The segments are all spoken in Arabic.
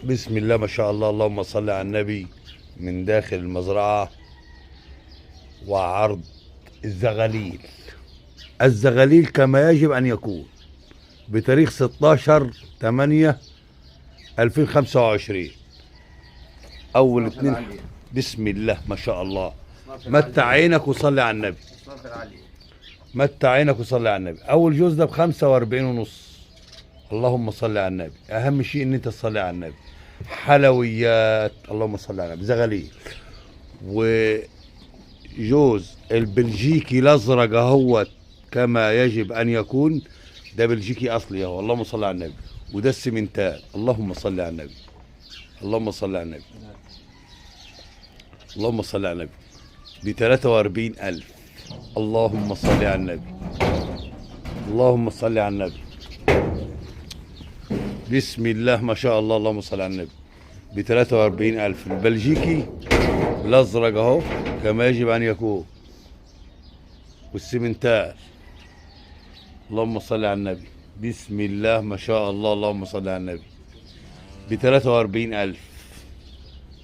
بسم الله ما شاء الله، اللهم صل على النبي. من داخل المزرعة وعرض الزغاليل. الزغاليل كما يجب أن يكون بتاريخ 16/8/2025. أول صافي اتنين. العالية. بسم الله ما شاء الله. صافي متع العالية. عينك وصلي على النبي. صافي العالية. متع عينك وصلي على النبي. أول جوز ده ب45.5. اللهم صل على النبي. أهم شيء إن أنت تصلي على النبي. حلويات، اللهم صل على النبي. زغاليل. وجوز البلجيكي الازرق اهوت كما يجب ان يكون. ده بلجيكي اصلي اهو، اللهم صل على النبي. وده السمنتال، اللهم صل على النبي. اللهم صل على النبي. اللهم صل على النبي. ب43,000. اللهم صل على النبي. اللهم صل على النبي. بسم الله ما شاء الله، اللهم صل على النبي. ب43,000 البلجيكي الازرق اهو كما يجب ان يكون. والسمنتال، اللهم صل على النبي. بسم الله ما شاء الله، اللهم صل على النبي. ب43,000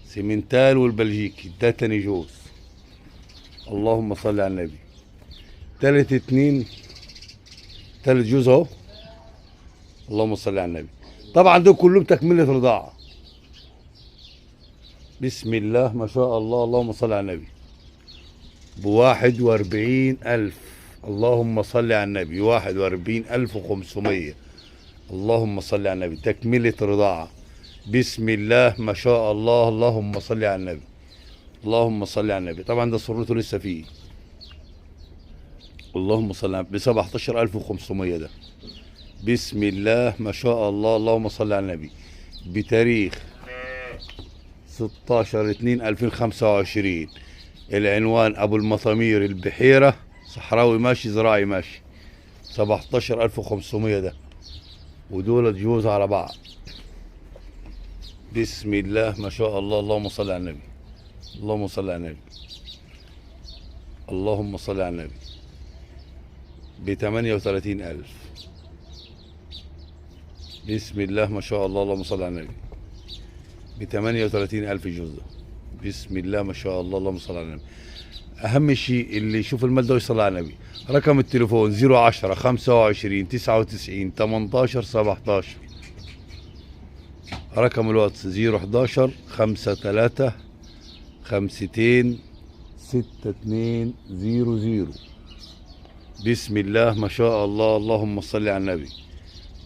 سمنتال والبلجيكي. ده تاني جوز، اللهم صل على النبي. تالت اتنين، تالت جوز اهو، اللهم صل على النبي. طبعا دول كلهم تكملة رضاعة. بسم الله ما شاء الله، اللهم صل على النبي. ب41,000. اللهم صل على النبي. 41,500. اللهم صل على النبي. تكملة رضاعة. بسم الله ما شاء الله، اللهم صل على النبي. اللهم صل على النبي. طبعا ده سرته لسه فيه. اللهم صل على النبي. ب17,500 ده. بسم الله ما شاء الله، اللهم صل على النبي. بتاريخ 16/2/2025. العنوان ابو المطامير البحيرة، صحراوي ماشي، زراعي ماشي. 17,500 ده. ودول جوز على بعض. بسم الله ما شاء الله، اللهم صل على النبي. اللهم صل على النبي. اللهم صل على النبي. ب38,000. بسم الله ما شاء الله، اللهم صل على النبي. ب38,000 جوز ده. بسم الله ما شاء الله، اللهم صل على النبي. اهم شيء اللي يشوف المال ده ويصلي على النبي. رقم التليفون 010 25 99 18 17. رقم الواتس 011 53 52 6200. بسم الله ما شاء الله، اللهم صل على النبي.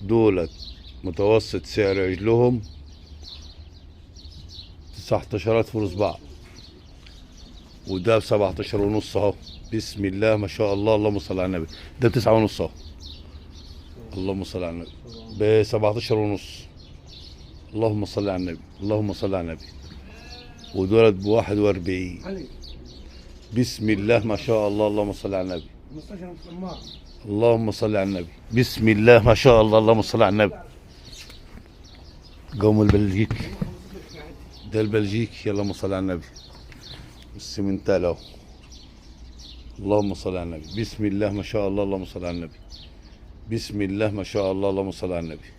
دولت متوسط سعر رجلهم 19 فلوس بعض. وده ب17.5 اهو. بسم الله ما شاء الله، اللهم صل على النبي. ده ب9.5 اهو، اللهم صل على النبي. ب17.5. اللهم صل على النبي. اللهم صل على النبي. ودولت ب41. بسم الله ما شاء الله، اللهم صل على النبي. اللهم صل على النبي. بسم الله ما شاء الله، اللهم صل على النبي. قوم البلجيك. ده البلجيك، اللهم صل على النبي. السمنتال اهو، اللهم صل على النبي. بسم الله ما شاء الله، اللهم صل على النبي. بسم الله ما شاء الله، اللهم صل على النبي.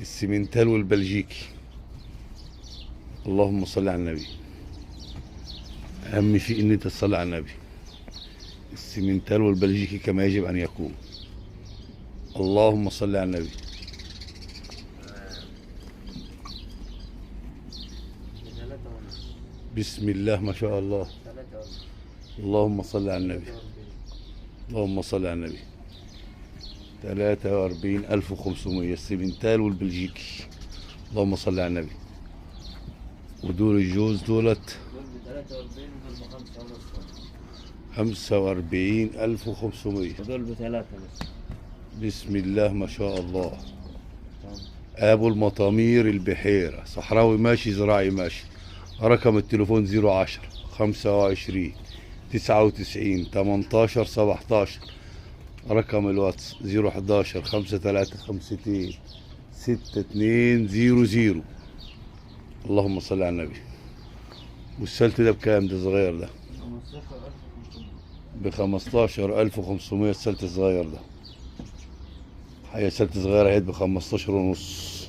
السمنتال والبلجيكي، اللهم صل على النبي. اهم شيء ان انت تصلي على النبي. السمنتال والبلجيكي كما يجب ان يكون. اللهم صل على النبي. بسم الله ما شاء الله. اللهم صل على النبي. اللهم صل على النبي. 43,500 السمنتال والبلجيكي. اللهم صل على النبي. ودول الجوز دولت 45,500. ودول بثلاثة بس. بسم الله ما شاء الله. ابو المطامير البحيرة، صحراوي ماشي، زراعي ماشي. رقم التليفون 010 25 99 18 17. رقم الواتس 011 53 6200. اللهم صل على النبي. والسلت ده بكام؟ ده صغير ده ب15,500. السلت الصغير ده. حاجة سلت صغيرة اهيت ب15.5.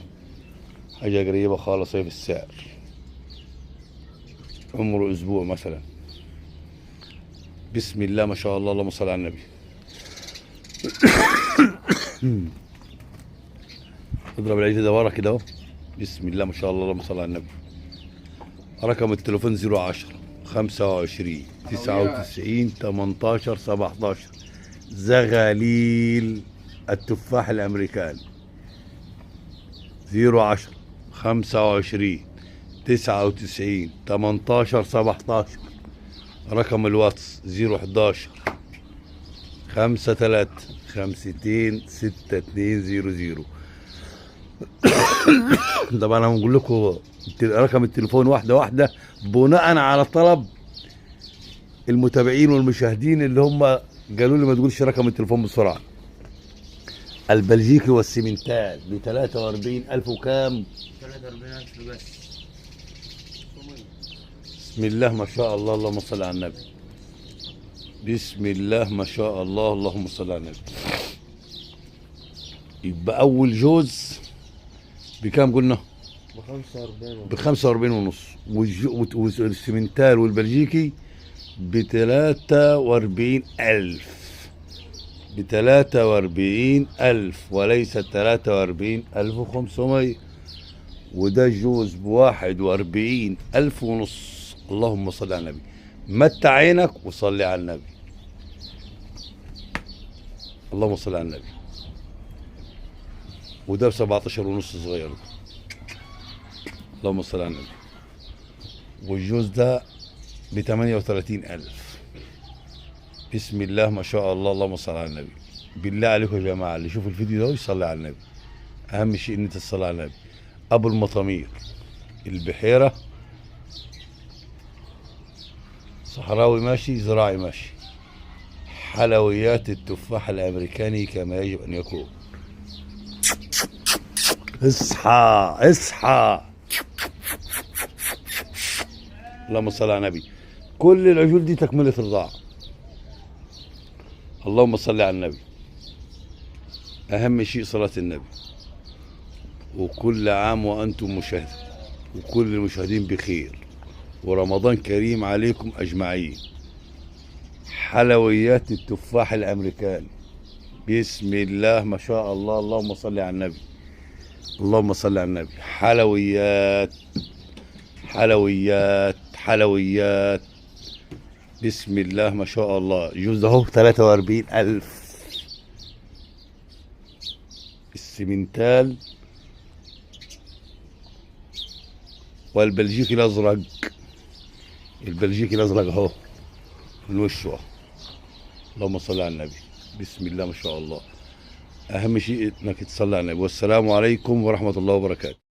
حاجة قريبة خالص هي في السعر، عمره أسبوع مثلا. بسم الله ما شاء الله، اللهم صل على النبي. اضرب العيد ده ورا كده اهو. بسم الله ما شاء الله، اللهم صل على النبي. رقم التليفون 010 25 99 18 17. زغاليل التفاح الامريكاني. 010 25 99 18 17. رقم الواتس 011 53 52 6200. طبعا انا هنقول لكم رقم التليفون واحده واحده بناء على طلب المتابعين والمشاهدين اللي هم قالوا لي ما تقولش رقم التليفون بسرعه. البلجيكي والسيمنتال ب 43000 وكام؟ 43000 بس. بسم الله ما شاء الله، اللهم صل على النبي. بسم الله ما شاء الله، اللهم صل على النبي. يبقى اول جوز بكام قلنا؟ ب 45 ونص. والسيمنتال والبلجيكي ب 43000. ب 43000 وليس 43500. وده جوز ب 41000 ونص. اللهم صل على النبي. متع عينك وصلي على النبي. اللهم صل على النبي. وده ب 17 ونص صغير. اللهم صل على النبي. والجوز ده ب 38000. بسم الله ما شاء الله، اللهم صل على النبي. بالله عليكم يا جماعه اللي يشوف الفيديو ده يصلي على النبي. اهم شيء ان انت تصلي على النبي. ابو المطامير، البحيره، صحراوي ماشي، زراعي ماشي. حلويات التفاح الامريكاني كما يجب ان يكون. اصحى اصحى. اللهم صل على النبي. كل العجول دي تكمله رضاعه. اللهم صل على النبي. اهم شيء صلاه النبي. وكل عام وانتم مشاهدين، وكل المشاهدين بخير، ورمضان كريم عليكم اجمعين. حلويات التفاح الامريكاني. بسم الله ما شاء الله، اللهم صل على النبي. اللهم صل على النبي. حلويات حلويات حلويات. بسم الله ما شاء الله. جوز اهو 43000. السيمنتال والبلجيكي الازرق. البلجيكي الازرق اهو من وشه اهو. اللهم صل على النبي. بسم الله ما شاء الله. اهم شيء انك تصلي على النبي. والسلام عليكم ورحمه الله وبركاته.